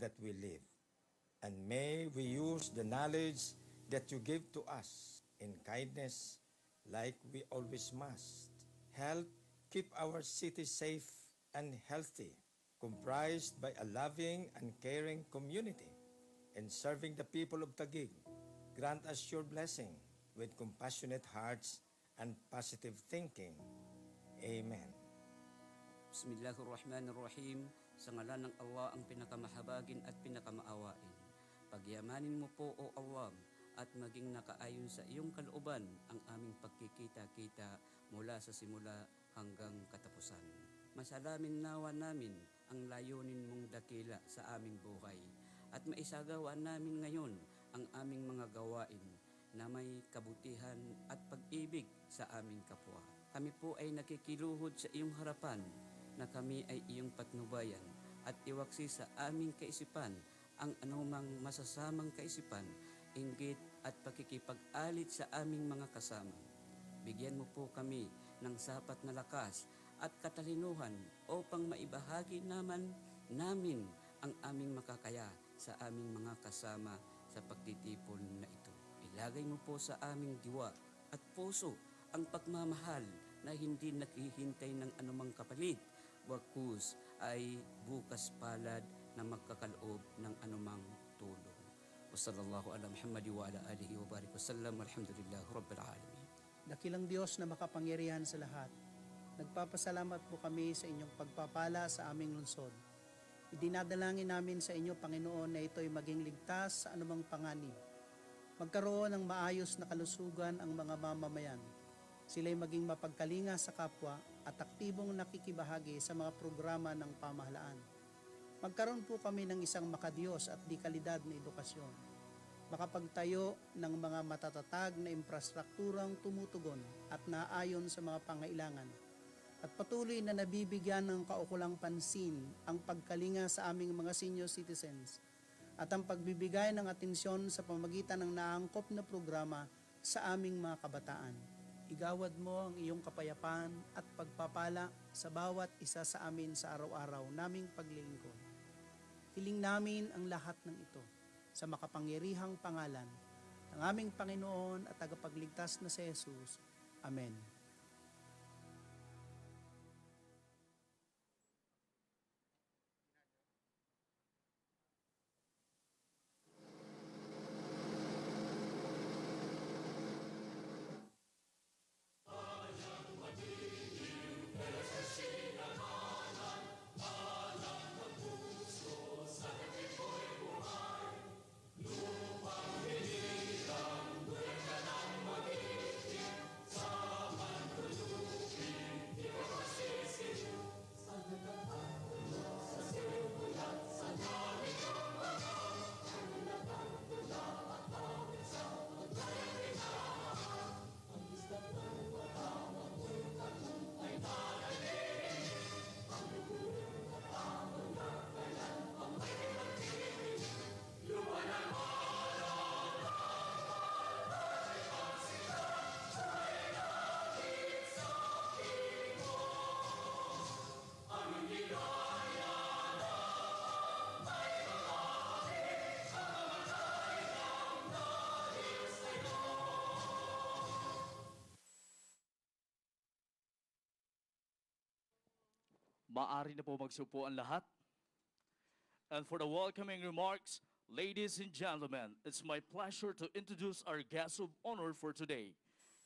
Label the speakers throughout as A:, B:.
A: that we live. And may we use the knowledge that you give to us in kindness like we always must. Help keep our city safe and healthy, comprised by a loving and caring community. In serving the people of Taguig, grant us your blessing with compassionate hearts and positive thinking. Amen.
B: Bismillahirrahmanirrahim. Sa ngalan ng Allah ang pinakamahabagin at pinakamaawain. Pagyamanin mo po, O Allah, at maging nakaayon sa iyong kalooban ang aming pagkikita-kita mula sa simula hanggang katapusan. Masalamin nawa namin ang layunin mong dakila sa aming buhay at maisagawa namin ngayon ang aming mga gawain na may kabutihan at pag-ibig sa aming kapwa. Kami po ay nakikiluhod sa iyong harapan na kami ay iyong patnubayan at iwaksi sa aming kaisipan ang anumang masasamang kaisipan, inggit at pakikipag-alit sa aming mga kasama. Bigyan mo po kami ng sapat na lakas at katalinuhan upang maibahagi namin ang aming makakaya sa aming mga kasama sa pagtitipon na ito. Ilagay mo po sa aming diwa at puso ang pagmamahal na hindi naghihintay ng anumang kapalit, bagkus ay bukas palad na magkakaloob ng anumang tulong. Wassallallahu ala Muhammad wa ala alihi wa barik wasallam. Alhamdulillah Rabbil Alamin.
C: Dakilang Diyos na makapangyarihan sa lahat, nagpapasalamat po kami sa inyong pagpapala sa aming lungsod. Idinadalangin namin sa inyo, Panginoon, na ito'y maging ligtas sa anumang panganib. Magkaroon ng maayos na kalusugan ang mga mamamayan. Sila'y maging mapagkalinga sa kapwa at aktibong nakikibahagi sa mga programa ng pamahalaan. Magkaroon po kami ng isang makadiyos at di kalidad na edukasyon. Makapagtayo ng mga matatatag na infrastrukturang tumutugon at naayon sa mga pangailangan. At patuloy na nabibigyan ng kaukulang pansin ang pagkalinga sa aming mga senior citizens at ang pagbibigay ng atensyon sa pamagitan ng naangkop na programa sa aming mga kabataan. Igawad mo ang iyong kapayapaan at pagpapala sa bawat isa sa amin sa araw-araw naming paglilingkod. Hiling namin ang lahat ng ito sa makapangyarihang pangalan ng aming Panginoon at tagapagligtas na si Jesus. Amen.
D: Maaari na po magsupo ang lahat. And for the welcoming remarks, ladies and gentlemen, it's my pleasure to introduce our guest of honor for today.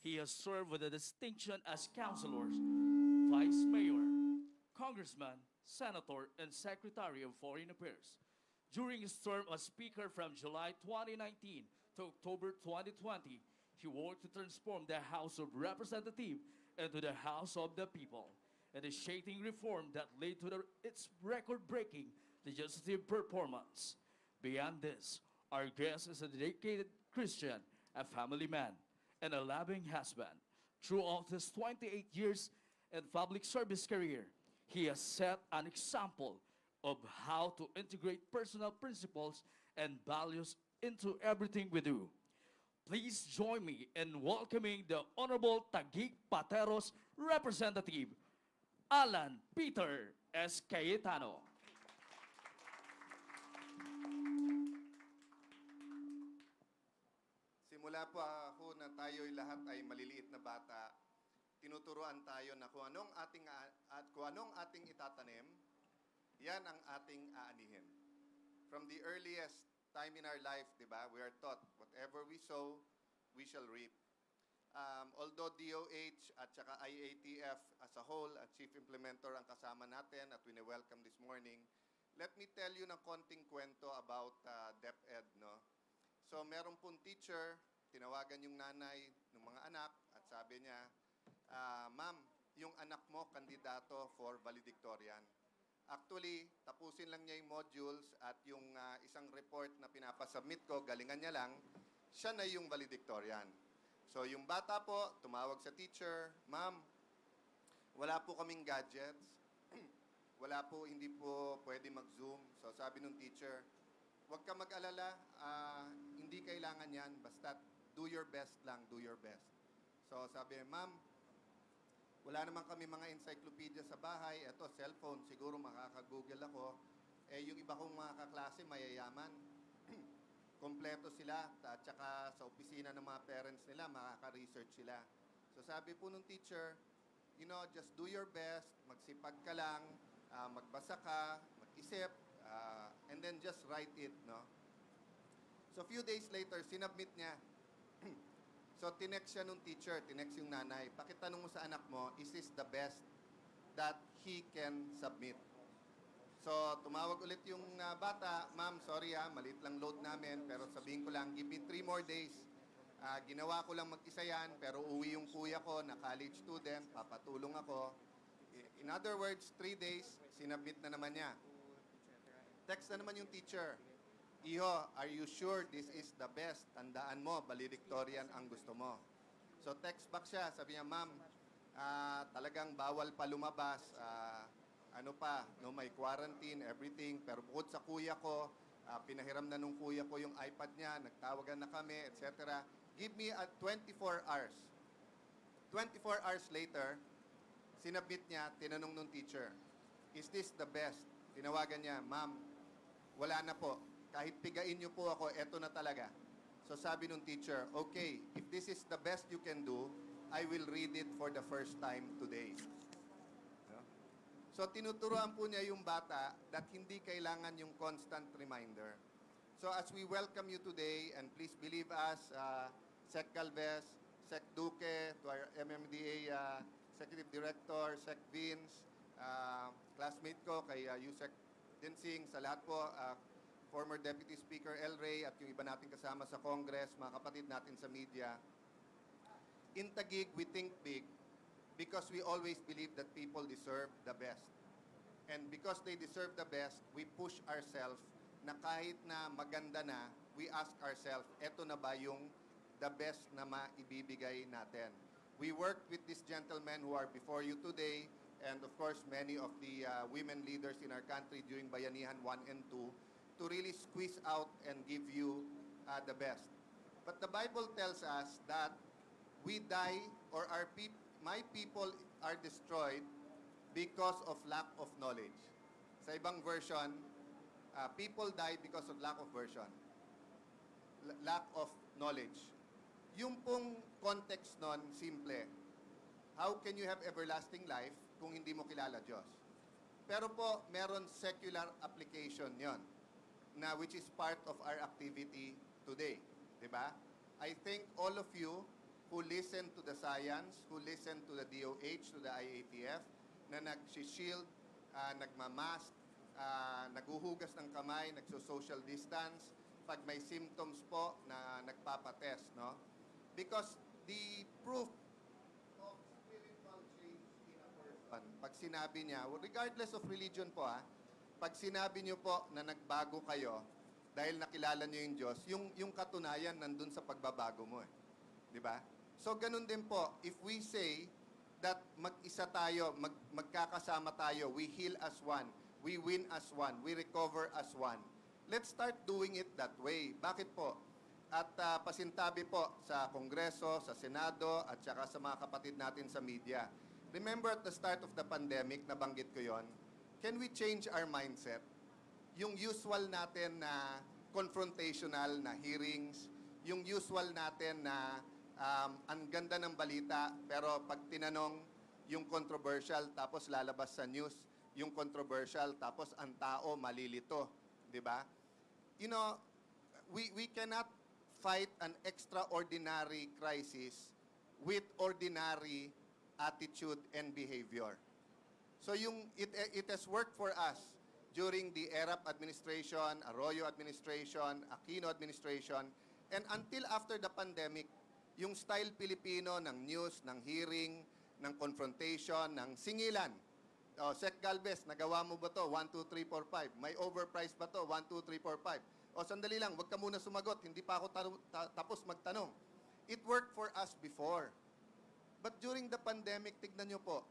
D: He has served with a distinction as councilor, vice mayor, congressman, senator, and secretary of foreign affairs. During his term as speaker from July 2019 to October 2020, he worked to transform the House of Representatives into the House of the People, initiating reform that led to its record-breaking legislative performance. Beyond this, our guest is a dedicated Christian, a family man, and a loving husband. Throughout his 28 years in public service career, he has set an example of how to integrate personal principles and values into everything we do. Please join me in welcoming the Honorable Taguig Pateros Representative, Alan Peter S. Cayetano.
E: Simula po ako na tayo'y lahat ay maliliit na bata, tinuturuan tayo na kung anong ating itatanim, yan ang ating aanihin. From the earliest time in our life, di ba, we are taught, whatever we sow, we shall reap. Although DOH at saka IATF as a whole at Chief Implementer ang kasama natin at wini-welcome this morning, let me tell you ng konting kwento about DepEd, no? So, meron pong teacher, tinawagan yung nanay ng mga anak at sabi niya, Ma'am, yung anak mo kandidato for valedictorian. Actually, tapusin lang niya yung modules at yung isang report na pinapasubmit ko, galingan niya lang, siya na yung valedictorian. So, yung bata po, tumawag sa teacher, Ma'am, wala po kaming gadgets, wala po, hindi po pwede mag-Zoom. So, sabi nung teacher, huwag ka mag-alala, hindi kailangan yan, basta do your best lang, do your best. So, sabi, Ma'am, wala naman kami mga encyclopedia sa bahay. Ito, cellphone, siguro makaka-google ako. Yung iba kong mga kaklase, mayayaman. Kompleto sila. At saka sa opisina ng mga parents nila, makaka-research sila. So sabi po nung teacher, just do your best, magsipag ka lang, magbasa ka, mag-isip, and then just write it, no? So a few days later, sinubmit niya. So, tinext siya nung teacher, tinext yung nanay. Pakitanong mo sa anak mo, is this the best that he can submit? So, tumawag ulit yung bata, Ma'am, sorry maliit lang load namin, pero sabihin ko lang, give me 3 more days. Ginawa ko lang mag-isa yan, pero uwi yung kuya ko na college student, papatulong ako. In other words, 3 days, sinubmit na naman niya. Text na naman yung teacher, Iho, are you sure this is the best? Tandaan mo, valedictorian ang gusto mo. So text back siya, sabi niya, Ma'am, talagang bawal pa lumabas, may quarantine, everything. Pero bukod sa kuya ko, pinahiram na nung kuya ko yung iPad niya, nagtawagan na kami, etc. Give me 24 hours. 24 hours later, sinubmit niya, tinanong nung teacher, is this the best? Tinawagan niya, Ma'am, wala na po. Kahit pigain niyo po ako, eto na talaga. So sabi nung teacher, okay, if this is the best you can do, I will read it for the first time today. No? So tinuturuan po niya yung bata that hindi kailangan yung constant reminder. So as we welcome you today, and please believe us, Sec Galvez, Sec Duque, to our MMDA Executive Director, Sec Vince, classmate ko kay Yusek Dinsing, sa lahat po, former Deputy Speaker El Rey at yung iba nating kasama sa Congress, mga kapatid natin sa media. In Taguig, we think big because we always believe that people deserve the best. And because they deserve the best, we push ourselves na kahit na maganda na, we ask ourselves, eto na ba yung the best na maibibigay natin? We worked with these gentlemen who are before you today, and of course, many of the women leaders in our country during Bayanihan 1 and 2, to really squeeze out and give you the best. But the Bible tells us that we die, or my people are destroyed because of lack of knowledge. Sa ibang version, people die because of lack of lack of knowledge. Yung pong context nun, simple. How can you have everlasting life kung hindi mo kilala Diyos? Pero po, meron secular application yon, na which is part of our activity today. Diba? I think all of you who listen to the science, who listen to the DOH, to the IATF, na nag-shield, nagmamask, naghuhugas ng kamay, nagso-social distance, pag may symptoms po na nagpapatest, no? Because the proof of spiritual change in a person, pag sinabi niya, regardless of religion po pag sinabi niyo po na nagbago kayo dahil nakilala niyo yung Diyos, yung katunayan nandun sa pagbabago mo Di ba? So ganun din po, if we say that mag-isa tayo, magkakasama tayo, we heal as one, we win as one, we recover as one. Let's start doing it that way. Bakit po? At pasintabi po sa Kongreso, sa Senado, at saka sa mga kapatid natin sa media. Remember at the start of the pandemic, nabanggit ko yon, can we change our mindset? Yung usual natin na confrontational na hearings, yung usual natin na ang ganda ng balita, pero pag tinanong yung controversial, tapos lalabas sa news yung controversial, tapos ang tao malilito, di ba? You know, we cannot fight an extraordinary crisis with ordinary attitude and behavior. So it has worked for us during the ERAP administration, Arroyo administration, Aquino administration, and until after the pandemic, yung style Pilipino ng news, ng hearing, ng confrontation, ng singilan. O, Sec Galvez, nagawa mo ba to? 1, 2, 3, 4, 5. May overpriced ba to? 1, 2, 3, 4, 5. O, sandali lang, wag ka muna sumagot. Hindi pa ako tapos magtanong. It worked for us before. But during the pandemic, tignan nyo po,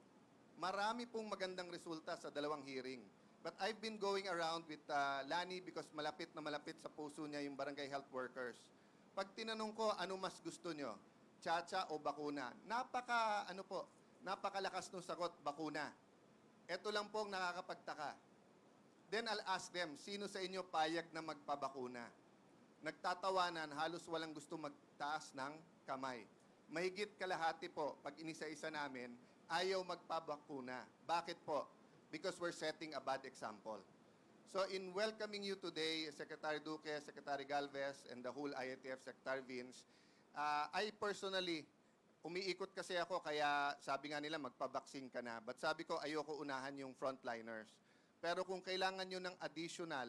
E: marami pong magandang resulta sa dalawang hearing. But I've been going around with Lani because malapit na malapit sa puso niya yung barangay health workers. Pag tinanong ko, ano mas gusto nyo? Tsa-tsa o bakuna? Napakalakas nung sagot, bakuna. Ito lang po ang nakakapagtaka. Then I'll ask them, sino sa inyo payag na magpabakuna? Nagtatawanan, halos walang gusto magtaas ng kamay. Mahigit kalahati po, pag inisa-isa namin, ayaw magpabakuna. Bakit po? Because we're setting a bad example. So in welcoming you today, Secretary Duque, Secretary Galvez, and the whole IATF, Secretary Vince, I personally, umiikot kasi ako, kaya sabi nga nila magpabaksin ka na. But sabi ko, ayoko unahan yung frontliners. Pero kung kailangan nyo ng additional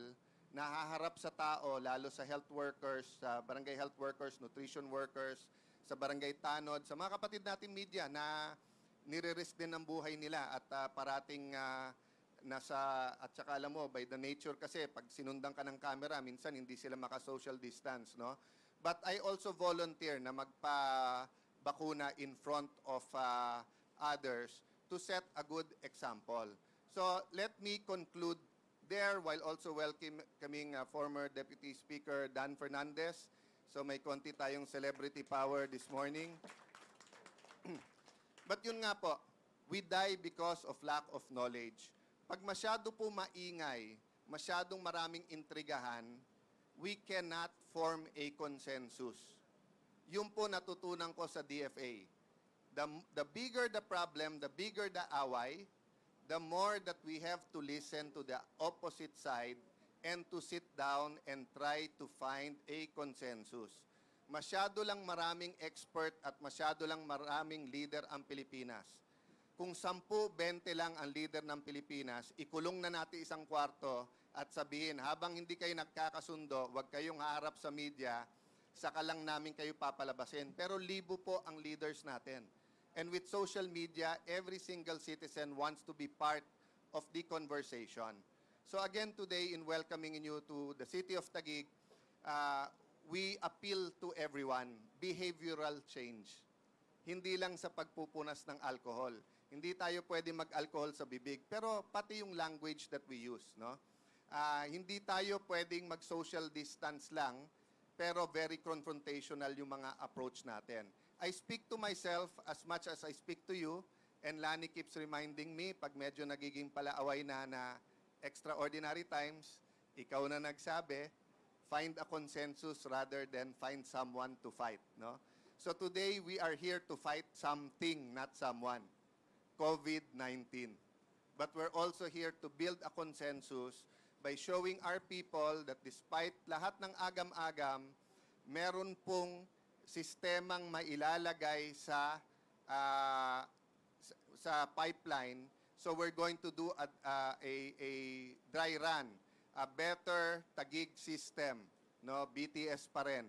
E: na haharap sa tao, lalo sa health workers, sa barangay health workers, nutrition workers, sa barangay tanod, sa mga kapatid natin media na nire-risk din ang buhay nila at parating at saka alam mo, by the nature kasi, pag sinundan ka ng camera, minsan hindi sila maka-social distance, no? But I also volunteer na magpa-bakuna in front of others to set a good example. So let me conclude there while also welcoming former Deputy Speaker Dan Fernandez. So may konti tayong celebrity power this morning. But yun nga po, we die because of lack of knowledge. Pag masyado po maingay, masyadong maraming intrigahan, we cannot form a consensus. Yun po natutunan ko sa DFA. The bigger the problem, the bigger the away, the more that we have to listen to the opposite side and to sit down and try to find a consensus. Masyado lang maraming expert at masyado lang maraming leader ang Pilipinas. Kung 10-20 lang ang leader ng Pilipinas, ikulong na natin isang kwarto at sabihin, habang hindi kayo nagkakasundo, huwag kayong haharap sa media, saka lang namin kayo papalabasin. Pero libo po ang leaders natin. And with social media, every single citizen wants to be part of the conversation. So again today, in welcoming you to the city of Taguig, we appeal to everyone, behavioral change. Hindi lang sa pagpupunas ng alcohol. Hindi tayo pwede mag-alcohol sa bibig, pero pati yung language that we use, no? Hindi tayo pwedeng mag-social distance lang, pero very confrontational yung mga approach natin. I speak to myself as much as I speak to you, and Lani keeps reminding me, pag medyo nagiging palaaway na extraordinary times, ikaw na nagsabi, find a consensus rather than find someone to fight, no? So today, we are here to fight something, not someone. COVID-19. But we're also here to build a consensus by showing our people that despite lahat ng agam-agam, meron pong sistemang mailalagay sa pipeline. So we're going to do a dry run, a better Taguig system, no? BTS pa rin,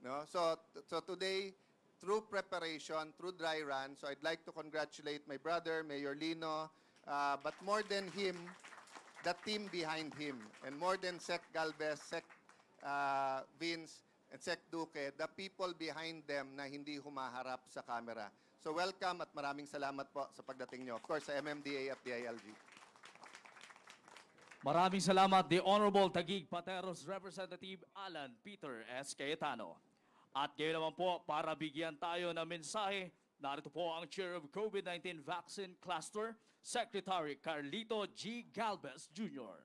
E: no? So today, through preparation, through dry run, so I'd like to congratulate my brother, Mayor Lino, but more than him, the team behind him, and more than Sec Galvez, Sec Vince, and Sec Duque, the people behind them na hindi humaharap sa camera. So welcome at maraming salamat po sa pagdating nyo. Of course, sa MMDA at DILG.
D: Maraming salamat, the Honorable Taguig Pateros Representative Alan Peter S. Cayetano. At ngayon naman po, para bigyan tayo ng mensahe, narito po ang Chair of COVID-19 Vaccine Cluster, Secretary Carlito G. Galvez Jr.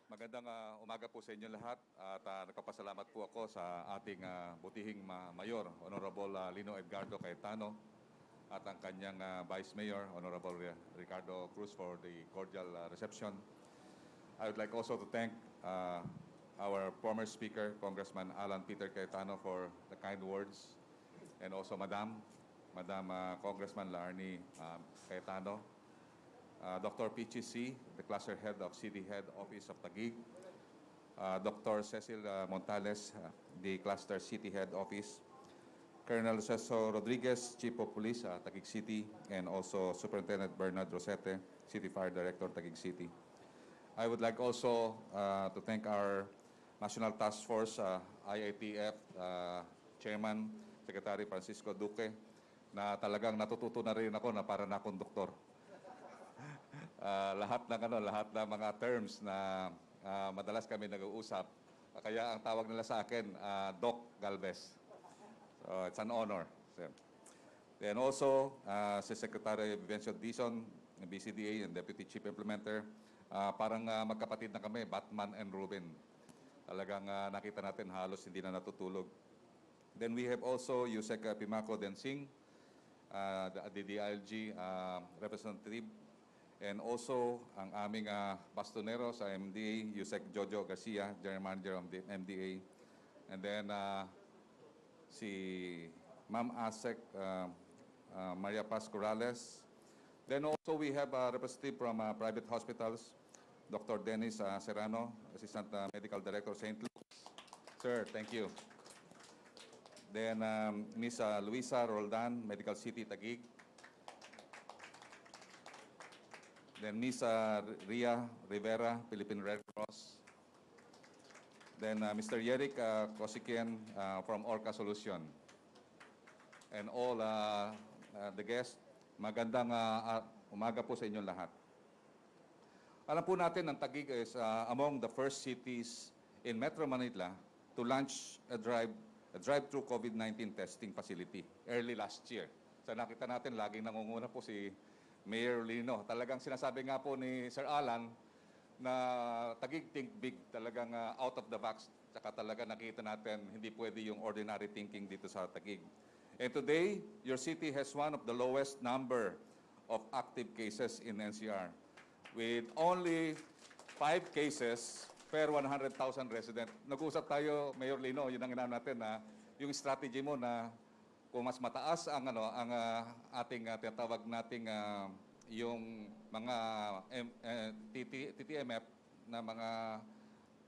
F: Magandang umaga po sa inyo lahat at nagpapasalamat po ako sa ating butihing mayor, Honorable Lino Edgardo Cayetano, at ang kanyang Vice Mayor, Honorable Ricardo Cruz, for the cordial reception. I would like also to thank our former Speaker, Congressman Alan Peter Cayetano, for the kind words, and also Madam Congressman Laarni Cayetano, Dr. PGC, the Cluster Head of City Head Office of Taguig, Dr. Cecil Montales, the Cluster City Head Office, Colonel Cesar Rodriguez, Chief of Police, Taguig City, and also Superintendent Bernard Rosete, City Fire Director, Taguig City. I would like also to thank our National Task Force, IATF, Chairman, Secretary Francisco Duque, na talagang natututo na rin ako na para na akong doktor. Lahat ng mga terms na madalas kami nag-uusap, kaya ang tawag nila sa akin, Doc Galvez. So it's an honor. Then also, si Secretary Vivencio Dizon, BCDA and Deputy Chief Implementer, parang magkapatid na kami, Batman and Ruben. Talagang nakita natin halos hindi na natutulog. Then we have also Yusek Pimaco Densing, the DDILG representative, and also ang aming bastonero sa MDA, Yusek Jojo Garcia, General Manager of the MDA, and then si Ma'am Asek Maria Paz Corrales. Then also we have a representative from private hospitals, Dr. Dennis Serrano, Assistant Medical Director, St. Luke's. Sir, thank you. Then Ms. Luisa Roldan, Medical City, Taguig. Then Ms. Ria Rivera, Philippine Red Cross. Then Mr. Yerik Kosikian from Orca Solution. And all the guests, magandang umaga po sa inyong lahat. Alam po natin, ang Taguig is among the first cities in Metro Manila to launch a drive-through COVID-19 testing facility early last year. So nakita natin, laging nangunguna po si Mayor Lino. Talagang sinasabi nga po ni Sir Alan na Taguig think big, talagang out of the box. Tsaka talaga nakita natin hindi pwede yung ordinary thinking dito sa Taguig. And today, your city has one of the lowest number of active cases in NCR, with only 5 cases per 100,000 resident. Nag-usap tayo, Mayor Lino, yun ang inaan natin na yung strategy mo na kung mas mataas ang ating tinatawag nating yung mga TTMF na mga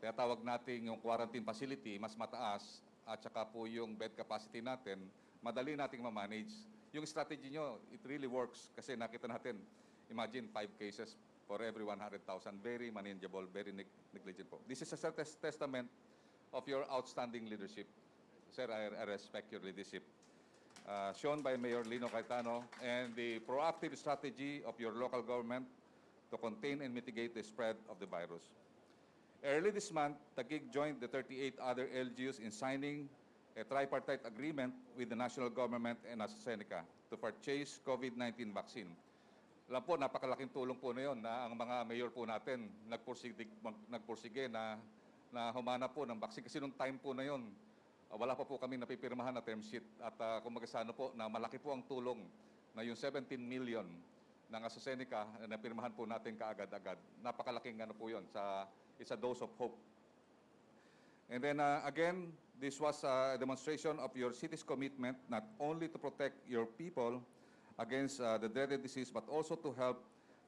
F: tinatawag nating yung quarantine facility mas mataas at saka po yung bed capacity natin, madali nating ma-manage. Yung strategy nyo, it really works kasi nakita natin, imagine 5 cases for every 100,000. Very manageable, very negligent po. This is a testament of your outstanding leadership. Sir, I respect your leadership. Shown by Mayor Lino Cayetano, and the proactive strategy of your local government to contain and mitigate the spread of the virus. Early this month, Taguig joined the 38 other LGUs in signing a tripartite agreement with the national government and AstraZeneca to purchase COVID-19 vaccine. Alam po, napakalaking tulong po na yun na ang mga mayor po natin nagpursige na humana po ng vaccine. Kasi nung time po na yun, wala pa po kami napipirmahan na term sheet. At kumbaga sa ano po, na malaki po ang tulong na yung 17 million ng AstraZeneca na napirmahan po natin kaagad-agad. Napakalaking ano po yun. It's a dose of hope. And then again, this was a demonstration of your city's commitment not only to protect your people against the dreaded disease, but also to help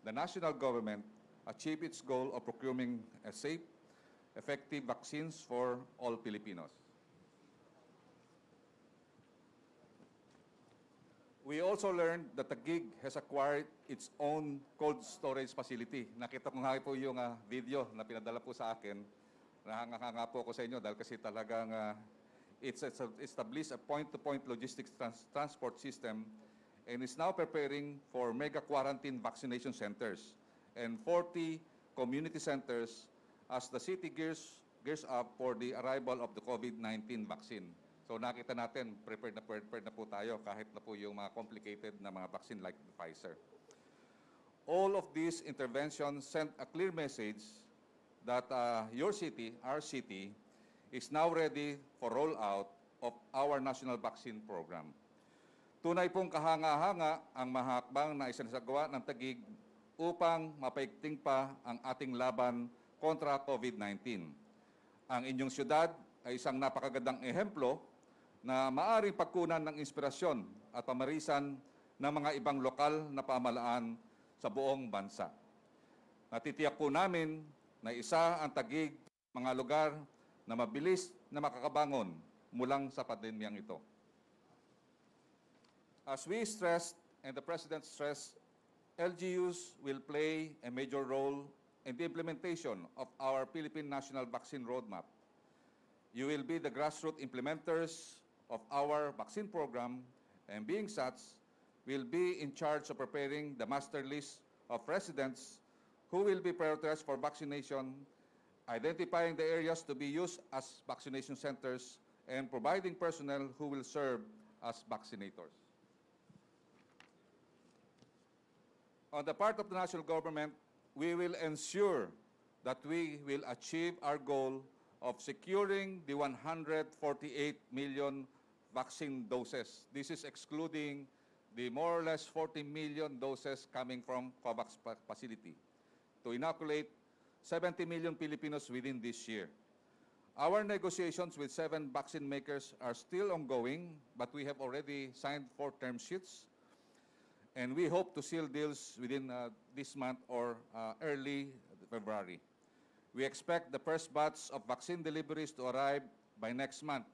F: the national government achieve its goal of procuring a safe, effective vaccines for all Filipinos. We also learned that Taguig has acquired its own cold storage facility. Nakita ko nga po yung video na pinadala po sa akin. Nahanga po ako sa inyo dahil kasi talagang it's established a point-to-point logistics transport system and is now preparing for mega quarantine vaccination centers and 40 community centers as the city gears up for the arrival of the COVID-19 vaccine. So nakita natin, prepared na po tayo kahit na po yung mga complicated na mga vaccine like Pfizer. All of these interventions sent a clear message that your city, our city, is now ready for rollout of our national vaccine program. Tunay pong kahanga-hanga ang mahakbang na isinasagawa ng Taguig upang mapaigting pa ang ating laban kontra COVID-19. Ang inyong syudad ay isang napakagandang ehemplo na maaring pagkunan ng inspirasyon at pamarisan ng mga ibang lokal na pamahalaan sa buong bansa. Natitiyak po namin na isa ang Taguig, mga lugar na mabilis na makakabangon mulang sa pandemyang ito. As we stressed and the President stressed, LGUs will play a major role in the implementation of our Philippine National Vaccine Roadmap. You will be the grassroots implementers of our vaccine program, and being such, will be in charge of preparing the master list of residents who will be prioritized for vaccination, identifying the areas to be used as vaccination centers, and providing personnel who will serve as vaccinators. On the part of the national government, we will ensure that we will achieve our goal of securing the 148 million vaccine doses. This is excluding the more or less 40 million doses coming from COVAX facility to inoculate 70 million Filipinos within this year. Our negotiations with 7 vaccine makers are still ongoing, but we have already signed 4 term sheets, and we hope to seal deals within this month or early February. We expect the first batch of vaccine deliveries to arrive by next month.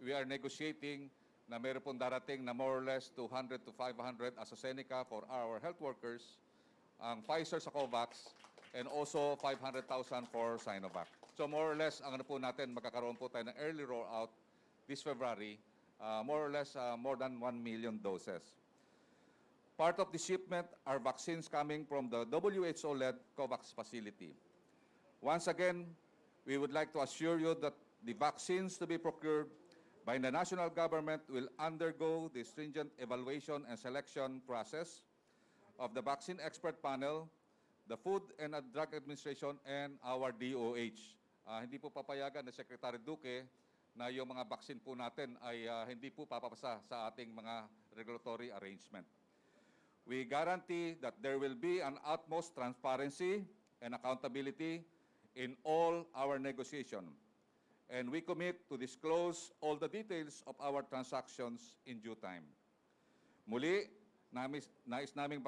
F: We are negotiating na meron pong darating na more or less 200 to 500 AstraZeneca for our health workers, ang Pfizer sa COVAX, and also 500,000 for Sinovac. So more or less, ang ano po natin, magkakaroon po tayo ng early rollout this February, more or less more than 1 million doses. Part of the shipment are vaccines coming from the WHO-led COVAX facility. Once again, we would like to assure you that the vaccines to be procured by the national government will undergo the stringent evaluation and selection process of the vaccine expert panel, the Food and Drug Administration, and our DOH. Hindi po papayagan ni Secretary Duque na yung mga vaccine po natin ay hindi po papapasa sa ating mga regulatory arrangement. We guarantee that there will be an utmost transparency and accountability in all our negotiation, and we commit to disclose all the details of our transactions in due time. Muli, nais naming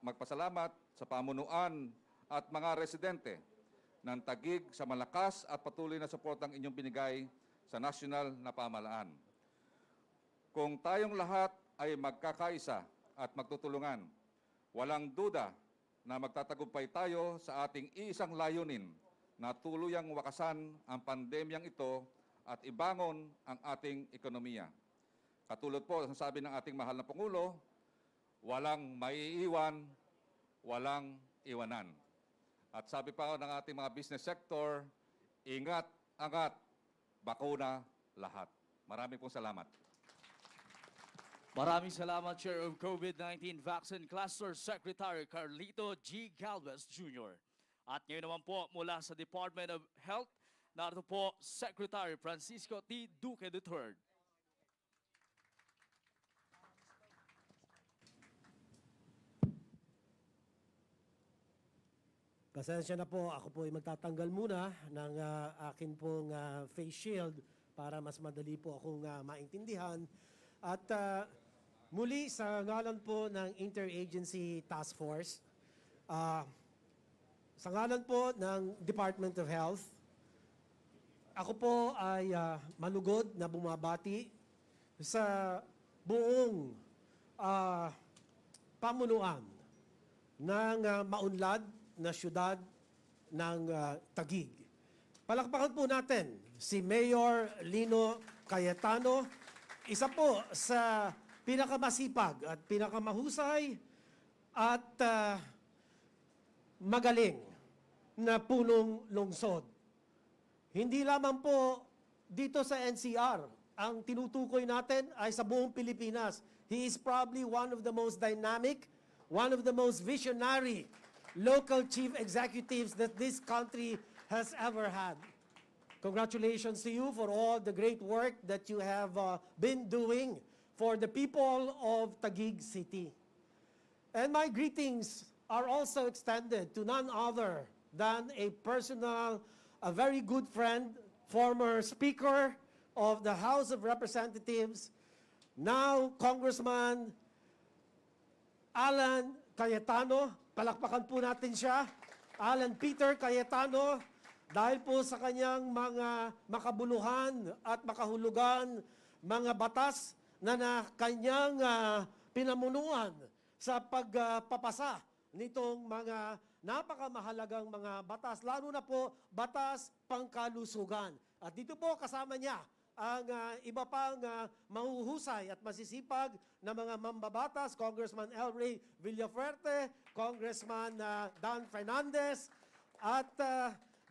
F: magpasalamat sa pamunuan at mga residente ng Taguig sa malakas at patuloy na suportang inyong binigay sa nasyonal na pamahalaan. Kung tayong lahat ay magkakaisa at magtutulungan, walang duda na magtatagumpay tayo sa ating iisang layunin na tuluyang wakasan ang pandemyang ito at ibangon ang ating ekonomiya. Katulad po ang sabi ng ating mahal na Pangulo, walang maiiwan, walang iwanan. At sabi pa ng ating mga business sector, ingat, angat, bakuna lahat. Maraming pong salamat.
D: Maraming salamat, Chair of COVID-19 Vaccine Cluster Secretary Carlito G. Galvez Jr. At ngayon naman po mula sa Department of Health, narito po Secretary Francisco T. Duque III.
G: Pasensya na po, ako po ay magtatanggal muna ng akin pong face shield para mas madali po akong maintindihan. At muli sa ngalan po ng Interagency Task Force, sa ngalan po ng Department of Health, ako po ay malugod na bumabati sa buong pamunuan ng maunlad na syudad ng Taguig. Palakpakan po natin si Mayor Lino Cayetano, isa po sa pinakamasipag at pinakamahusay at magaling na punong lungsod. Hindi lamang po dito sa NCR, ang tinutukoy natin ay sa buong Pilipinas. He is probably one of the most dynamic, one of the most visionary local chief executives that this country has ever had. Congratulations to you for all the great work that you have been doing for the people of Taguig City. And my greetings are also extended to none other than a personal, a very good friend, former Speaker of the House of Representatives, now Congressman Alan Cayetano. Palakpakan po natin siya. Alan Peter Cayetano, dahil po sa kanyang mga makabuluhan at makahulugan mga batas na kanyang pinamunuan sa pagpapasa nitong mga napakamahalagang mga batas, lalo na po batas pangkalusugan. At dito po kasama niya ang iba pang mahuhusay at masisipag na mga mambabatas, Congressman El Ray Villafuerte, Congressman Dan Fernandez, at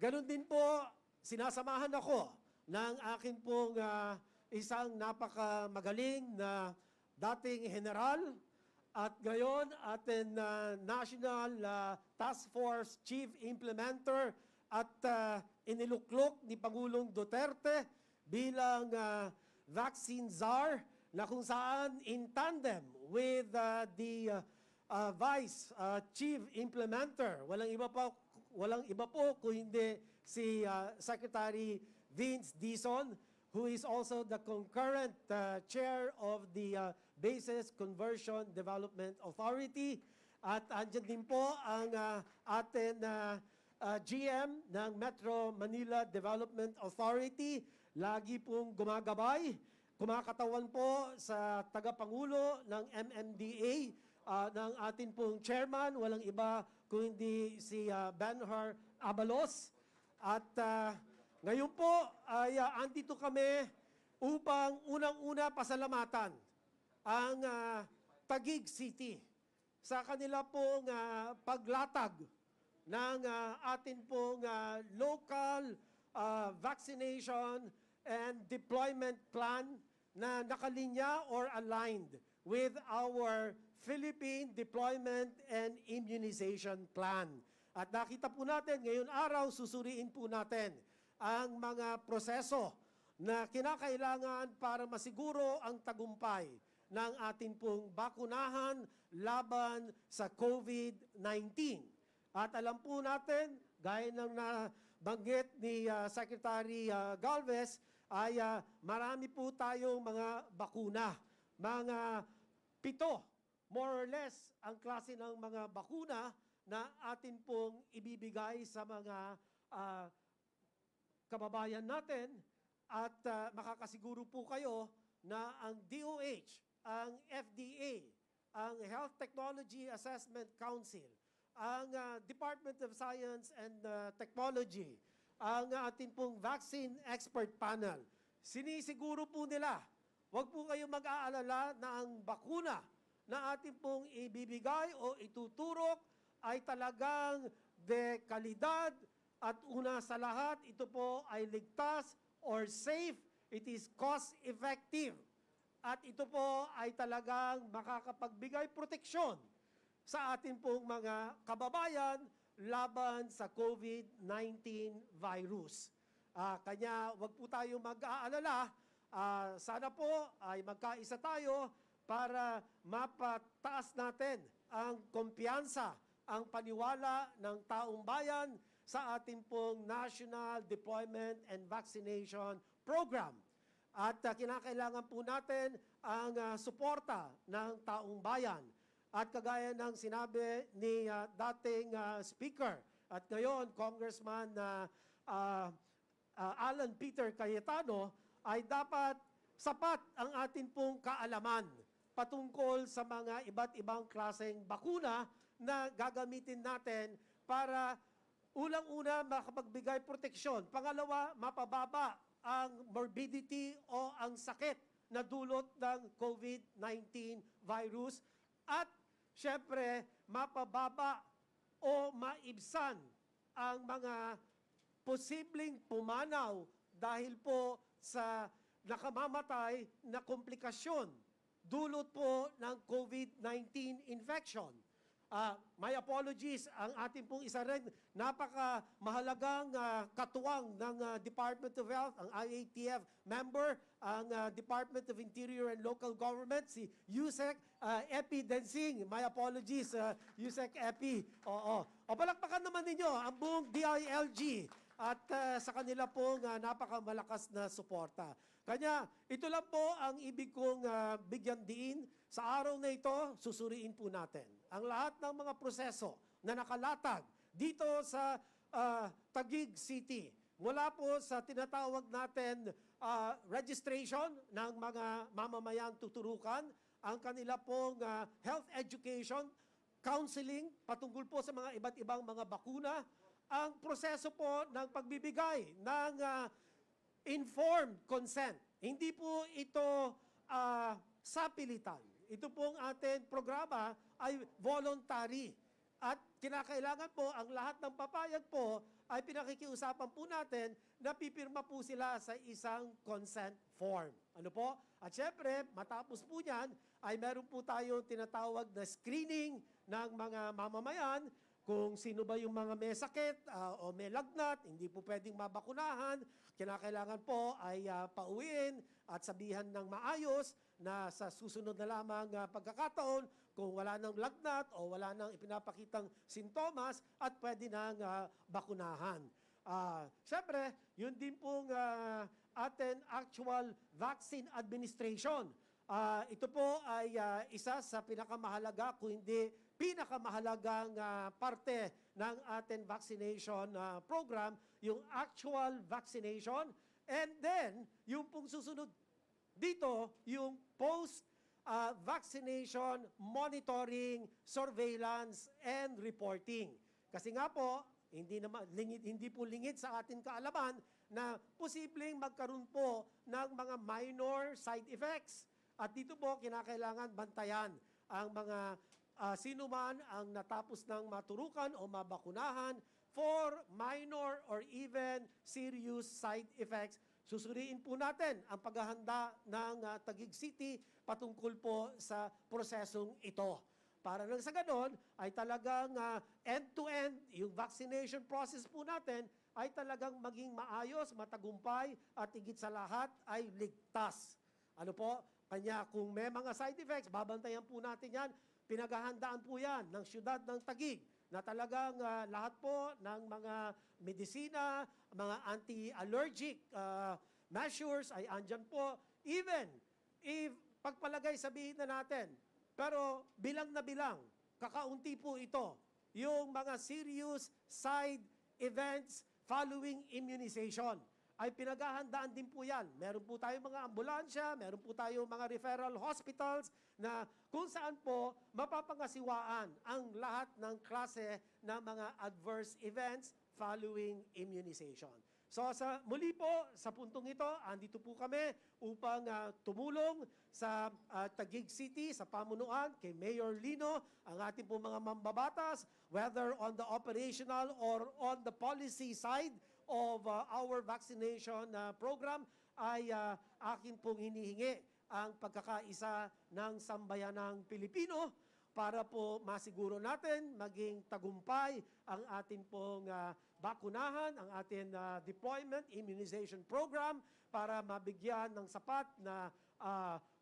G: ganun din po, sinasamahan ako ng akin pong isang napakamagaling na dating general at ngayon ating National Task Force Chief Implementer at iniluklok ni Pangulong Duterte bilang vaccine czar na kung saan in tandem with the Vice Chief Implementer, walang iba po kung hindi si Secretary Vince Dizon, who is also the concurrent chair of the Bases Conversion Development Authority. At andyan din po ang atin GM ng Metro Manila Development Authority, lagi pong gumagabay, kumakatawan po sa tagapangulo ng MMDA, ng atin pong chairman, walang iba kung hindi si Benhar Abalos. At ngayon po ay andito kami upang unang-una pasalamatan ang Taguig City sa kanila pong paglatag ng atin pong local vaccination and deployment plan na nakalinya or aligned with our Philippine Deployment and Immunization Plan. At nakita po natin, ngayon araw, susuriin po natin ang mga proseso na kinakailangan para masiguro ang tagumpay ng ating pong bakunahan laban sa COVID-19. At alam po natin, gaya ng nabanggit ni Secretary Galvez, ay marami po tayong mga bakuna, mga 7, more or less, ang klase ng mga bakuna na atin pong ibibigay sa mga kababayan natin. At makakasiguro po kayo na ang DOH, ang FDA, ang Health Technology Assessment Council, ang Department of Science and Technology, ang atin pong Vaccine Expert Panel, sinisiguro po nila, huwag po kayo mag-aalala na ang bakuna na atin pong ibibigay o ituturok ay talagang de kalidad at una sa lahat, ito po ay ligtas or safe, it is cost-effective. At ito po ay talagang makakapagbigay proteksyon sa atin pong mga kababayan laban sa COVID-19 virus. Kanya wag po tayo mag-aalala, sana po ay magkaisa tayo para mapataas natin ang kumpiyansa, ang paniwala ng taong bayan sa ating pong National Deployment and Vaccination Program. At kinakailangan po natin ang suporta ng taong bayan. At kagaya ng sinabi ni dating Speaker at ngayon Congressman Alan Peter Cayetano, ay dapat sapat ang atin pong kaalaman patungkol sa mga iba't ibang klaseng bakuna na gagamitin natin para unang-una makapagbigay proteksyon. Pangalawa, mapababa ang morbidity o ang sakit na dulot ng COVID-19 virus. At syempre, mapababa o maibsan ang mga posibleng pumanaw dahil po sa nakamamatay na komplikasyon dulot po ng COVID-19 infection. My apologies, ang ating pong isa rin napaka-mahalagang katuwang ng Department of Health, ang IATF member, ang Department of Interior and Local Government, si Yusek Epi Densing. My apologies, Yusek Epi. Oo. O palakpakan naman ninyo ang buong DILG at sa kanila pong napakamalakas na suporta. Kanya, ito lang po ang ibig kong bigyan diin. Sa araw na ito, susuriin po natin ang lahat ng mga proseso na nakalatag dito sa Taguig City. Mula po sa tinatawag natin registration ng mga mamamayang tuturukan, ang kanila pong health education, counseling, patungkol po sa mga iba't ibang mga bakuna, ang proseso po ng pagbibigay ng informed consent. Hindi po ito sapilitan. Ito pong ating programa ay voluntary. At kinakailangan po, ang lahat ng papayag po ay pinakikiusapan po natin na pipirma po sila sa isang consent form. Ano po? At syempre, matapos po yan, ay meron po tayo tinatawag na screening ng mga mamamayan kung sino ba yung mga may sakit o may lagnat, hindi po pwedeng mabakunahan, kinakailangan po ay pauwiin at sabihan ng maayos na sa susunod na lamang pagkakataon kung wala nang lagnat o wala nang ipinapakitang sintomas at pwede nang bakunahan. Siyempre, yun din pong atin actual vaccine administration. Ito po ay isa sa pinakamahalaga, kung hindi pinakamahalagang parte ng ating vaccination program, yung actual vaccination. And then, yung pong susunod dito, yung post-vaccination monitoring, surveillance, and reporting. Kasi nga po, hindi po lingid sa ating kaalaman na posibleng magkaroon po ng mga minor side effects. At dito po, kinakailangan bantayan ang mga sino man ang natapos ng maturukan o mabakunahan for minor or even serious side effects. Susuriin po natin ang paghahanda ng Taguig City patungkol po sa prosesong ito. Para lang sa ganon, ay talagang end-to-end, yung vaccination process po natin ay talagang maging maayos, matagumpay, at higit sa lahat ay ligtas. Ano po? Kanya kung may mga side effects, babantayan po natin yan. Pinaghahandaan po yan ng siyudad ng Taguig na talagang lahat po ng mga medisina, mga anti-allergic measures ay andyan po. Even if pagpalagay sabihin na natin, pero bilang na bilang, kakaunti po ito, yung mga serious side events following immunization. Ay pinaghahandaan din po yan. Meron po tayong mga ambulansya, meron po tayong mga referral hospitals na kung saan po mapapangasiwaan ang lahat ng klase ng mga adverse events following immunization. So muli po, sa puntong ito, andito po kami upang tumulong sa Taguig City, sa pamunuan, kay Mayor Lino, ang ating po mga mambabatas, whether on the operational or on the policy side of our vaccination program, ay akin pong hinihingi ang pagkakaisa ng sambayanang Pilipino para po masiguro natin maging tagumpay ang ating pong bakunahan, ang ating deployment immunization program para mabigyan ng sapat na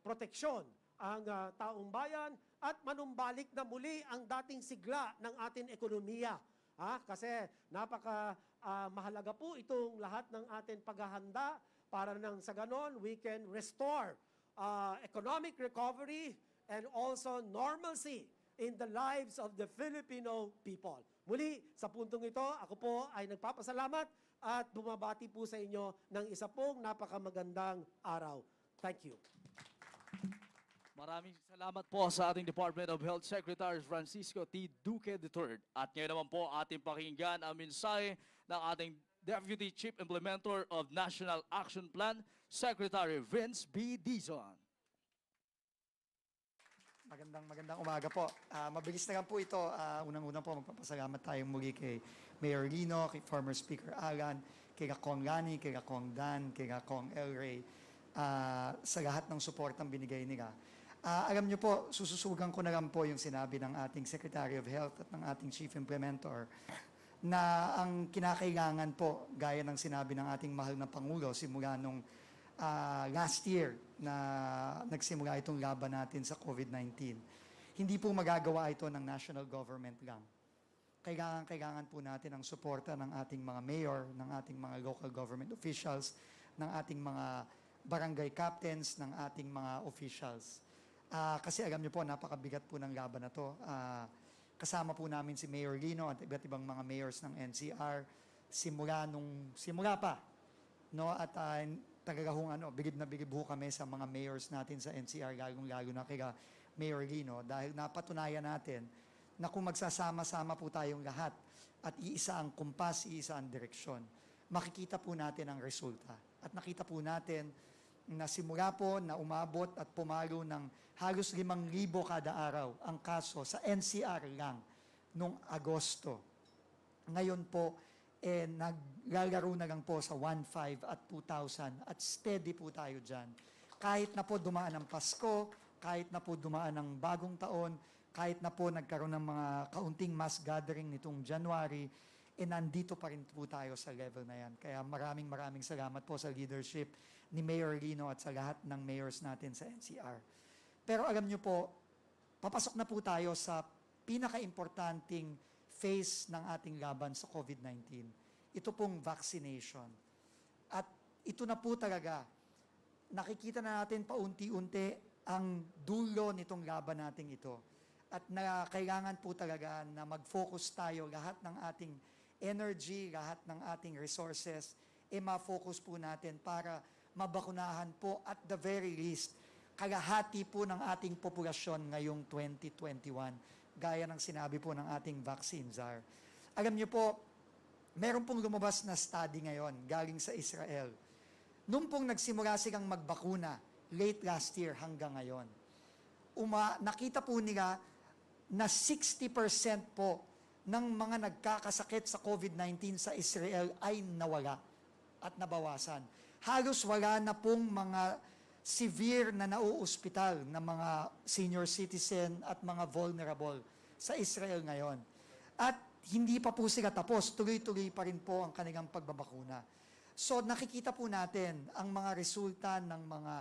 G: proteksyon ang taong bayan at manumbalik na muli ang dating sigla ng ating ekonomiya. Kasi mahalaga po itong lahat ng ating paghahanda para nang sa ganon we can restore economic recovery and also normalcy in the lives of the Filipino people. Muli, sa puntong ito, ako po ay nagpapasalamat at bumabati po sa inyo ng isa pong napakamagandang araw. Thank you.
D: Maraming salamat po sa ating Department of Health Secretary Francisco T. Duque III. At ngayon naman po ating pakinggan ang mensahe ng ating Deputy Chief Implementer of National Action Plan, Secretary Vince B. Dizon.
H: Magandang umaga po. Mabilis na lang po ito. Unang-unang po magpapasalamat tayong muli kay Mayor Lino, kay former Speaker Alan, kay Kong Lani, kay Kong Dan, kay Kong El Rey, sa lahat ng suportang binigay nila. Alam niyo po, sususugan ko na lang po yung sinabi ng ating Secretary of Health at ng ating Chief Implementer na ang kinakailangan po, gaya ng sinabi ng ating mahal na Pangulo simula nung last year na nagsimula itong laban natin sa COVID-19, hindi po magagawa ito ng national government lang. Kailangan po natin ang suporta ng ating mga mayor, ng ating mga local government officials, ng ating mga barangay captains, ng ating mga officials. Kasi alam niyo po, napakabigat po ng laban na to. Kasama po namin si Mayor Lino at iba't ibang mga mayors ng NCR simula pa. No? At talagang bilib na bilib ho kami sa mga mayors natin sa NCR, lalong-lalo na kay Mayor Lino, dahil napatunayan natin na kung magsasama-sama po tayong lahat at iisa ang kumpas, iisa ang direksyon, makikita po natin ang resulta. At nakita po natin na simula po na umabot at pumalo ng halos 5,000 kada araw ang kaso sa NCR lang noong Agosto. Ngayon po, naglalaro na lang po sa 1,500 at 2,000 at steady po tayo dyan. Kahit na po dumaan ang Pasko, kahit na po dumaan ang bagong taon, kahit na po nagkaroon ng mga kaunting mass gathering nitong January, nandito pa rin po tayo sa level na yan. Kaya maraming salamat po sa leadership ni Mayor Lino at sa lahat ng mayors natin sa NCR. Pero alam nyo po, papasok na po tayo sa pinaka-importanting phase ng ating laban sa COVID-19. Ito pong vaccination. At ito na po talaga, nakikita na natin paunti-unti ang dulo nitong laban nating ito. At na kailangan po talaga na mag-focus tayo, lahat ng ating energy, lahat ng ating resources, ma-focus po natin para mabakunahan po at the very least, kalahati po ng ating populasyon ngayong 2021, gaya ng sinabi po ng ating vaccine czar. Alam niyo po, meron pong lumabas na study ngayon, galing sa Israel. Nung pong nagsimula silang magbakuna, late last year hanggang ngayon, nakita po nila na 60% po ng mga nagkakasakit sa COVID-19 sa Israel ay nawala at nabawasan. Halos wala na pong mga severe na nauospital na mga senior citizen at mga vulnerable sa Israel ngayon. At hindi pa po sila tapos, tuloy-tuloy pa rin po ang kanilang pagbabakuna. So nakikita po natin ang mga resulta ng mga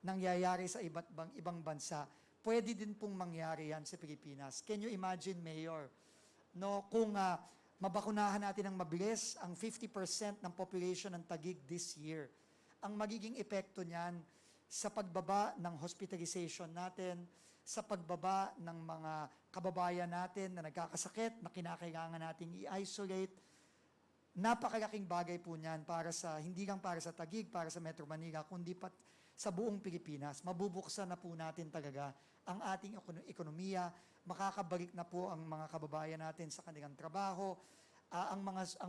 H: nangyayari sa ibang bansa. Pwede din pong mangyari yan sa Pilipinas. Can you imagine, Mayor, no, kung mabakunahan natin ng mabilis ang 50% ng population ng Taguig this year, ang magiging epekto niyan sa pagbaba ng hospitalization natin, sa pagbaba ng mga kababayan natin na nagkakasakit, na kinakailangan nating i-isolate, napakalaking bagay po niyan para hindi lang para sa Taguig, para sa Metro Manila, kundi sa buong Pilipinas. Mabubuksan na po natin talaga ang ating ekonomiya, makakabalik na po ang mga kababayan natin sa kanilang trabaho, ang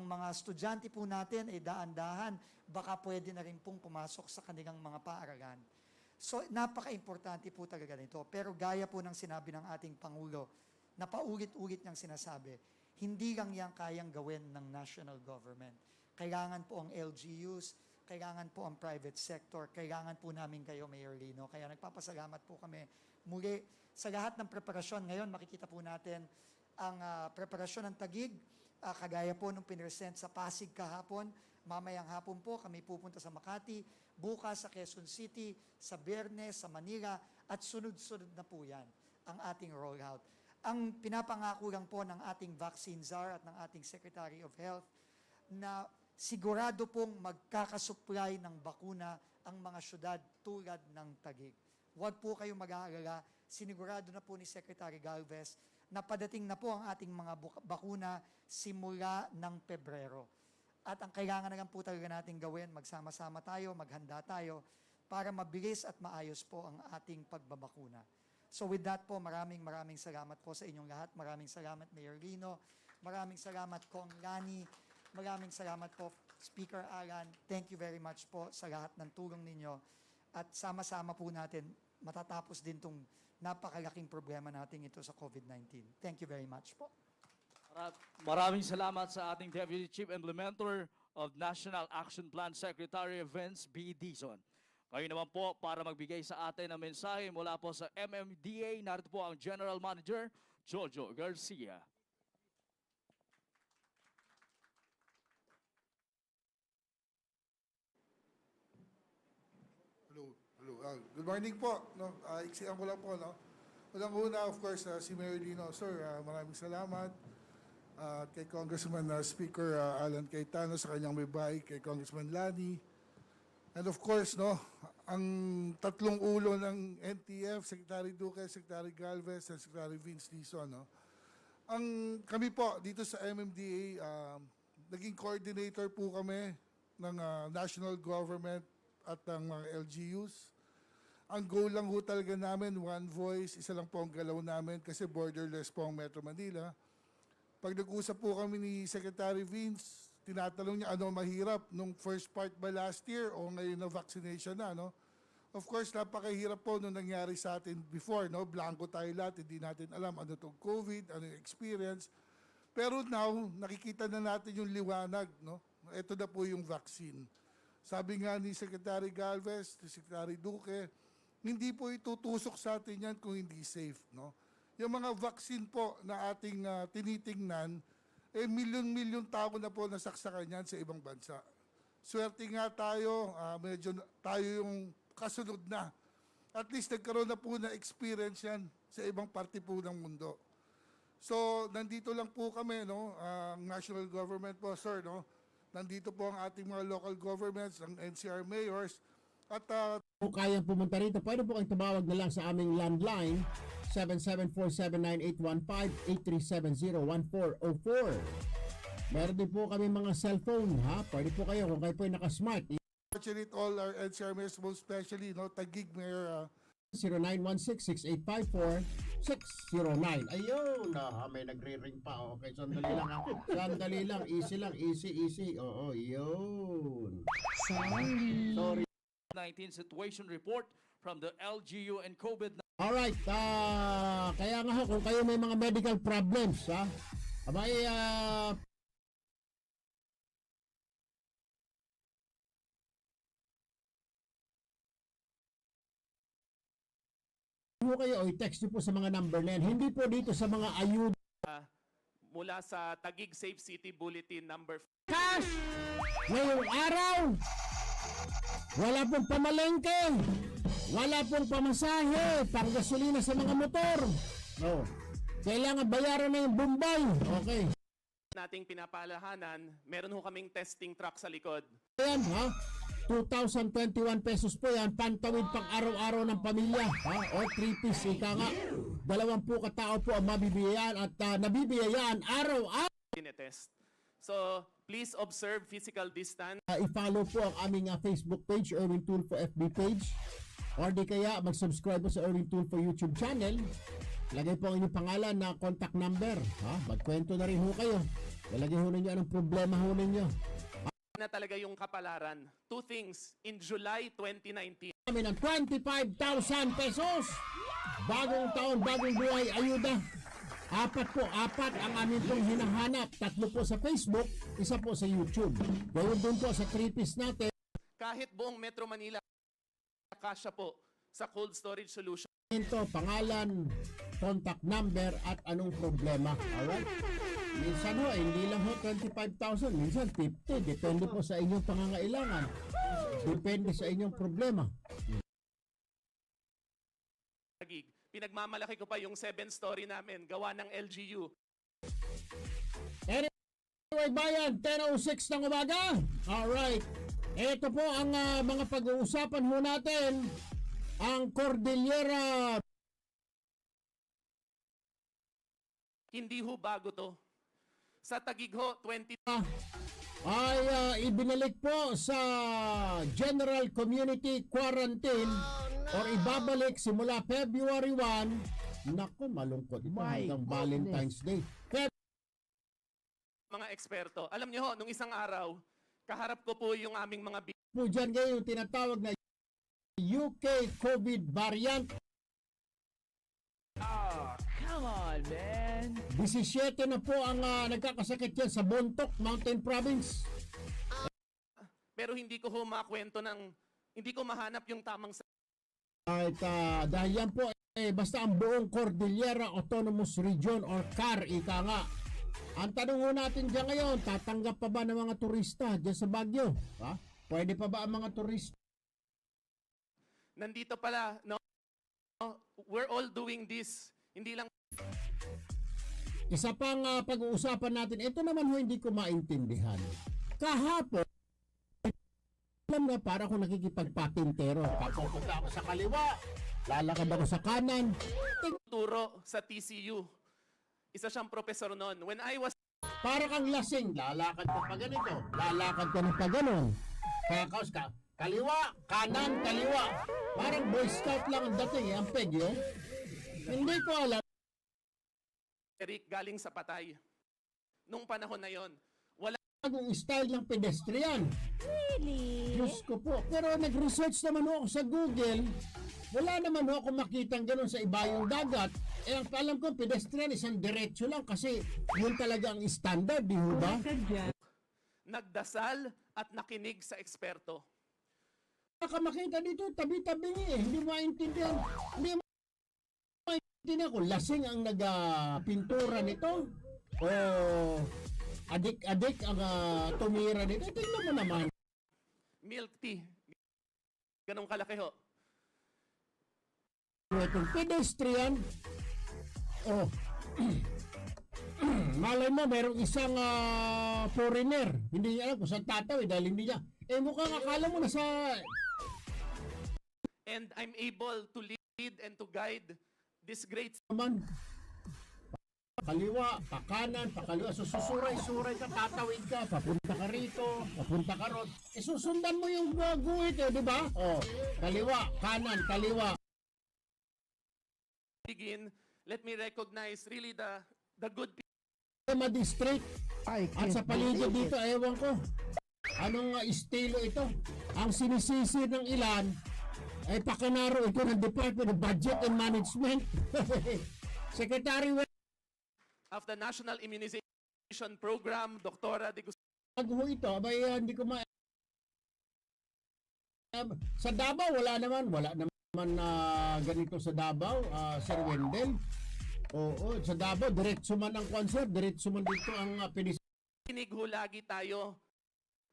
H: mga estudyante po natin ay daan-dahan, baka pwede na rin pong pumasok sa kanilang mga paaralan. So napaka-importante po talaga nito. Pero gaya po ng sinabi ng ating Pangulo, na paulit-ulit niyang sinasabi, hindi lang yan kayang gawin ng national government. Kailangan po ang LGUs, kailangan po ang private sector, kailangan po namin kayo, Mayor Lino. Kaya nagpapasalamat po kami muli sa lahat ng preparasyon. Ngayon makikita po natin ang preparasyon ng Taguig, kagaya po nung pinresent sa Pasig kahapon. Mamayang hapon po kami pupunta sa Makati, bukas sa Quezon City, sa Biyernes, sa Manila, at sunod-sunod na po yan ang ating rollout. Ang pinapangako lang po ng ating vaccine czar at ng ating Secretary of Health na sigurado pong magkakasupply ng bakuna ang mga syudad tulad ng Taguig. Huwag po kayong mag-aalala, sinigurado na po ni Secretary Galvez na padating na po ang ating mga bakuna simula ng Pebrero. At ang kailangan na lang po talaga natin gawin, magsama-sama tayo, maghanda tayo, para mabilis at maayos po ang ating pagbabakuna. So with that po, maraming salamat po sa inyong lahat. Maraming salamat, Mayor Lino. Maraming salamat, Kong Lani. Maraming salamat po, Speaker Alan. Thank you very much po sa lahat ng tulong ninyo. At sama-sama po natin, matatapos din itong napakalaking problema natin ito sa COVID-19. Thank you very much po.
D: Maraming salamat sa ating Deputy Chief Implementer of National Action Plan Secretary of Vince B. Dizon. Ngayon naman po, para magbigay sa atin ng mensahe mula po sa MMDA, narito po ang General Manager, Jojo Garcia.
I: Hello. Good morning po. No? Iksihan ko lang po. No? Unang-una, of course, si Mayor Lino. Sir, maraming salamat. Kay Congressman Speaker Alan Cayetano sa kanyang may bahay, kay Congressman Lani. And of course, no, ang tatlong ulo ng NTF, Secretary Duque, Secretary Galvez, and Secretary Vince Dizon. No? Kami po dito sa MMDA, naging coordinator po kami ng national government at ng mga LGUs. Ang goal lang ho talaga namin, one voice, isa lang po ang galaw namin kasi borderless po ang Metro Manila. Pag nag-usap po kami ni Secretary Vince, tinatanong niya ano mahirap nung first part ba last year o ngayon na vaccination na, no? Of course, napakahirap po nung nangyari sa atin before, no? Blanco tayo lahat, hindi natin alam ano itong COVID, ano yung experience. Pero now, nakikita na natin yung liwanag, no? Ito na po yung vaccine. Sabi nga ni Secretary Galvez, ni Secretary Duque, hindi po itutusok sa atin yan kung hindi safe, no? Yung mga vaccine po na ating tinitingnan, milyon-milyon tao na po nasaksakan yan sa ibang bansa. Swerte nga tayo, medyo tayo yung kasunod na. At least nagkaroon na po na experience yan sa ibang parte po ng mundo. So, nandito lang po kami, no? Ang national government po, sir, no? Nandito po ang ating mga local governments, ang NCR mayors, at
J: kung kayang pumunta rito, pwede po kayong tumawag na lang sa aming landline 77479815-837-01404. Meron din po kami mga cellphone, ha? Pwede po kayo kung kayo po ay nakasmart.
I: fortunate all our NCR mayors, most especially, no, Taguig Mayor
J: 0916-6854-609. Ayun, may nagre-ring pa. Okay, sandali lang. Sandali lang, easy. Oo, yun. Sorry.
D: 19 situation report from the LGU and COVID-19.
J: Alright, kaya nga ho, kung kayo may mga medical problems, ha? Abay, kayo o i-text nyo po sa mga number na yan. Hindi po dito sa mga ayuda.
K: Mula sa Taguig Safe City Bulletin number
J: Cash! Ngayong araw, wala pong pamalengke, wala pong pamasahe, panggasolina sa mga motor. No. Kailangan bayaran na yung Bombay. Okay.
K: nating pinapalahanan, meron ho kaming testing truck sa likod.
J: Ayan ha, 2,021 pesos po yan, pantawid pang araw-araw ng pamilya. Ha? O 3-piece, ika nga. 20 katao po ang mabibigyan at nabibigyan araw-araw.
K: Tinetest. So, please observe physical distance.
J: I-follow po ang aming Facebook page, Erwin Tulfo FB page. Or di kaya mag-subscribe po sa Erwin Tulfo YouTube channel. Lagay po ang inyong pangalan na contact number. Ha? Magkwento na rin ho kayo. Lalagay ho ninyo anong problema ho ninyo.
K: Na talaga yung kapalaran. Two things. In July 2019,
J: Kami ng 25,000 pesos. Bagong taon, bagong buhay, ayuda. Apat ang amin pong hinahanap. 3 po sa Facebook, 1 po sa YouTube. Gawin din po sa 3-piece natin.
K: kahit buong Metro Manila, kasya po sa cold storage solution.
J: Ito, pangalan, contact number, at anong problema. Alright? Minsan ho, hindi lang ho 25,000, minsan 50. Depende po sa inyong pangangailangan. Depende sa inyong problema.
K: Pinagmamalaki ko pa yung 7-story namin, gawa ng LGU.
J: Anyway, bayan, 10:06 ng umaga. Alright. Ito po ang mga pag-uusapan ho natin. Ang Cordillera.
K: Hindi ho bago to. Sa Taguig ho, 20...
J: ay ibinalik po sa General Community Quarantine or ibabalik simula February 1. Naku, malungkot ito hanggang Valentine's Day.
K: Mga eksperto, alam niyo ho, nung isang araw, kaharap ko po yung aming mga
J: Po dyan ngayon yung tinatawag na UK COVID variant.
L: Come on, man.
J: 17 na po ang nagkakasakit yan sa Bontoc Mountain Province.
K: Pero hindi ko ho makwento ng Hindi ko mahanap yung tamang
J: At dahil yan po, basta ang buong Cordillera Autonomous Region or CAR, ika nga. Ang tanong ho natin dyan ngayon, tatanggap pa ba ng mga turista dyan sa Baguio? Ha? Pwede pa ba ang mga turista?
K: Nandito pala, no? We're all doing this. Hindi lang
J: Isa pang pag-uusapan natin, ito naman ho hindi ko maintindihan. Kahapon, alam na para ako nakikipagpatintero. Papupunta ako sa kaliwa, lalakad ako sa kanan.
K: turo sa TCU. Isa siyang professor noon. When I was
J: Para kang lasing, lalakad ka pa ganito, lalakad ka na pa ganon. Kakaos ka, kaliwa, kanan, kaliwa. Parang Boy Scout lang ang dating, ang peg yun. Hindi ko alam.
K: Eric galing sa patay. Nung panahon na yon, wala
J: Bagong style ng pedestrian. Really? Diyos ko po. Pero nag-research naman ako sa Google. Wala naman ako makitang gano'n sa ibayong dagat. Eh, ang alam ko, pedestrian isang diretso lang kasi yun talaga ang standard, di ho ba?
K: nagdasal at nakinig sa eksperto.
J: Baka makita dito, tabi-tabi niya eh. Hindi mo maintindihan. Hindi mo maintindihan kung lasing ang nagpintura nito. O adik-adik ang tumira nito. Tingnan mo naman.
K: Milk tea. Ganong kalaki ho.
J: Itong pedestrian, malay mo, merong isang foreigner. Hindi niya alam kung saan tatawid dahil hindi niya. Mukhang akala mo nasa...
K: And I'm able to lead and to guide this great...
J: Naman, pakaliwa, pakanan, pakaliwa. So susuray-suray ka, tatawid ka, papunta ka rito, papunta ka ron. Susundan mo yung guhit di ba? Kaliwa, kanan, kaliwa.
K: Begin, let me recognize really the good people.
J: District at sa paligid dito, ewan ko anong estilo ito. Ang sinisisi ng ilan ay pakanaro ito ng Department of Budget and Management. Secretary
K: of the National Immunization Program, Doktora de
J: Guzman ito, abay hindi ko sa Davao wala naman ganito sa Davao, Sir Wendell. Oo, sa Davao, diretso man ang concert, diretso man dito ang
K: Kinig ho lagi tayo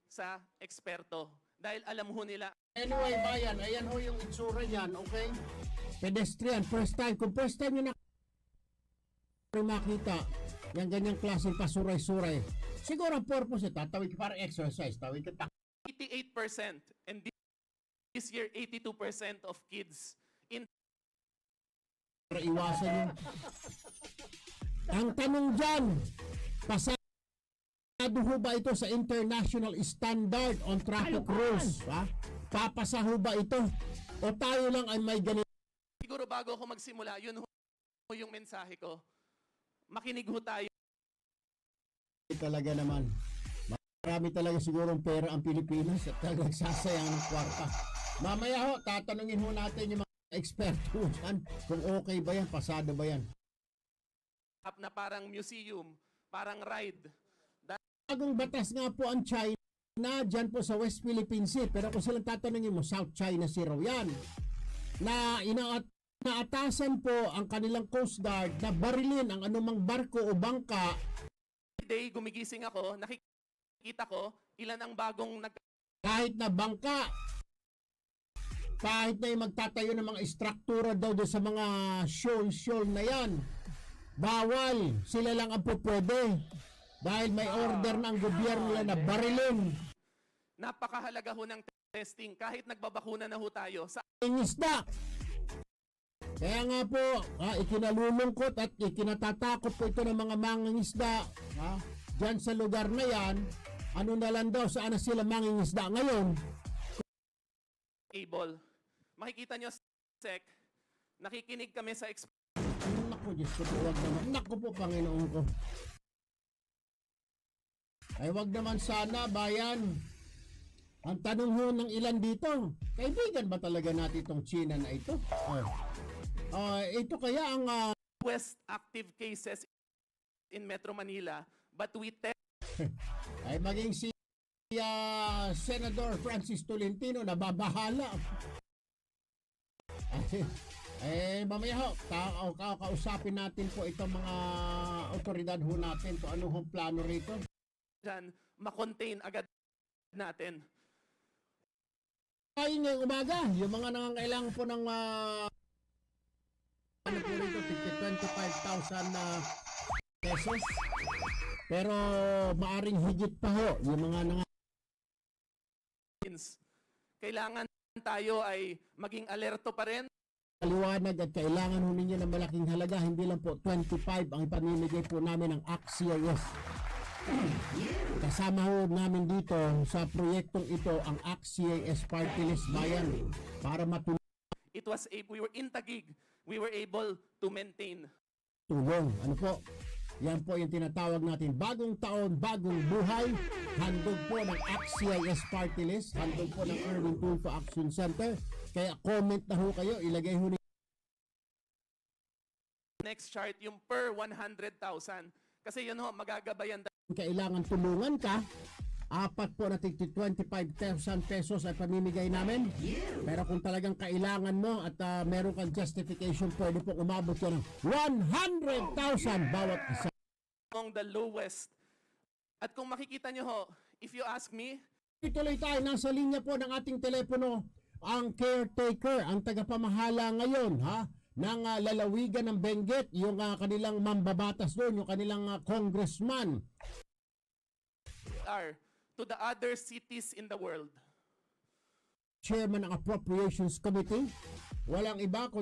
K: sa eksperto dahil alam ho nila.
J: Anyway, bayan, ayan ho yung itsura niyan, okay? Pedestrian, first time. Kung first time nyo makita yung ganyang klaseng pasuray-suray, siguro ang purpose tatawid ka para exercise, tawid ka
K: 88% and this year 82% of kids in
J: para iwasan yung... Ang tanong dyan, pasado ho ba ito sa international standard on traffic rules? Ha? Papasa ho ba ito? O tayo lang ay may ganito?
K: Siguro bago ako magsimula, yun ho yung mensahe ko. Makinig ho tayo.
J: Talaga naman. Marami talaga sigurong pera ang Pilipinas at nagsasayang ng kwarta. Mamaya ho, tatanungin ho natin yung mga eksperto dyan kung okay ba yan, pasado ba yan.
K: Na parang museum, parang ride.
J: Bagong batas nga po ang China dyan po sa West Philippine Sea, pero kung silang tatanungin mo, South China Sea raw yan. Na inaatasan po ang kanilang Coast Guard na barilin ang anumang barko o bangka.
K: Today, gumigising ako, nakikita ko ilan ang bagong
J: kahit na bangka, kahit na yung magtatayo ng mga istruktura daw sa mga shoal na yan, bawal, sila lang ang pupwede dahil may order ng gobyerno na barilin.
K: Napakahalaga ho ng testing kahit nagbabakuna na ho tayo sa
J: isda. Kaya nga po, ikinalulungkot at ikinatatakot po ito ng mga mangingisda dyan sa lugar na yan. Ano na lang daw, saan na sila mangingisda ngayon?
K: Able. Makikita nyo, Sek, nakikinig kami sa
J: Naku, Diyos ko po, wag naman. Naku po, Panginoon ko. Ay, wag naman sana, bayan. Ang tanong ho ng ilan dito, kaibigan ba talaga natin itong China na ito? Ito kaya ang...
K: West active cases in Metro Manila, but we test...
J: ay, maging Senador Francis Tolentino nababahala. Mamaya ho, kausapin natin po itong mga otoridad ho natin kung ano hong plano rito.
K: Diyan, makontain agad natin.
J: Ay, ngayong umaga, yung mga nangangailangan po ng ano po rito, 25,000 pesos. Pero maaring higit pa ho yung mga
K: Kailangan tayo ay maging alerto pa rin.
J: Liwanag at kailangan ho ninyo ng malaking halaga. Hindi lang po 25 ang ipamimigay po namin ng ACT-CIS. Kasama ho namin dito sa proyektong ito ang ACT-CIS Party List Bayan para matulungan.
K: We were in Taguig. We were able to maintain.
J: Tulong. Ano po? Yan po yung tinatawag natin bagong taon, bagong buhay. Handog po ng ACT-CIS Party List. Handog po ng Urban Tulfo Action Center. Kaya comment na ho kayo. Ilagay ho
K: Next chart, yung per 100,000. Kasi yun ho, magagabayan.
J: Kailangan tulungan ka. Apat po na 25,000 pesos ay pamimigay namin. Pero kung talagang kailangan mo at meron kang justification, pwede po umabot ka ng 100,000 bawat isa.
K: Among the lowest. At kung makikita nyo ho, if you ask me,
J: ituloy tayo, nasa linya po ng ating telepono ang caretaker, ang tagapamahala ngayon ng lalawigan ng Benguet, yung kanilang mambabatas doon, yung kanilang congressman.
K: are to the other cities in the world.
J: Chairman ng Appropriations Committee, walang iba kundi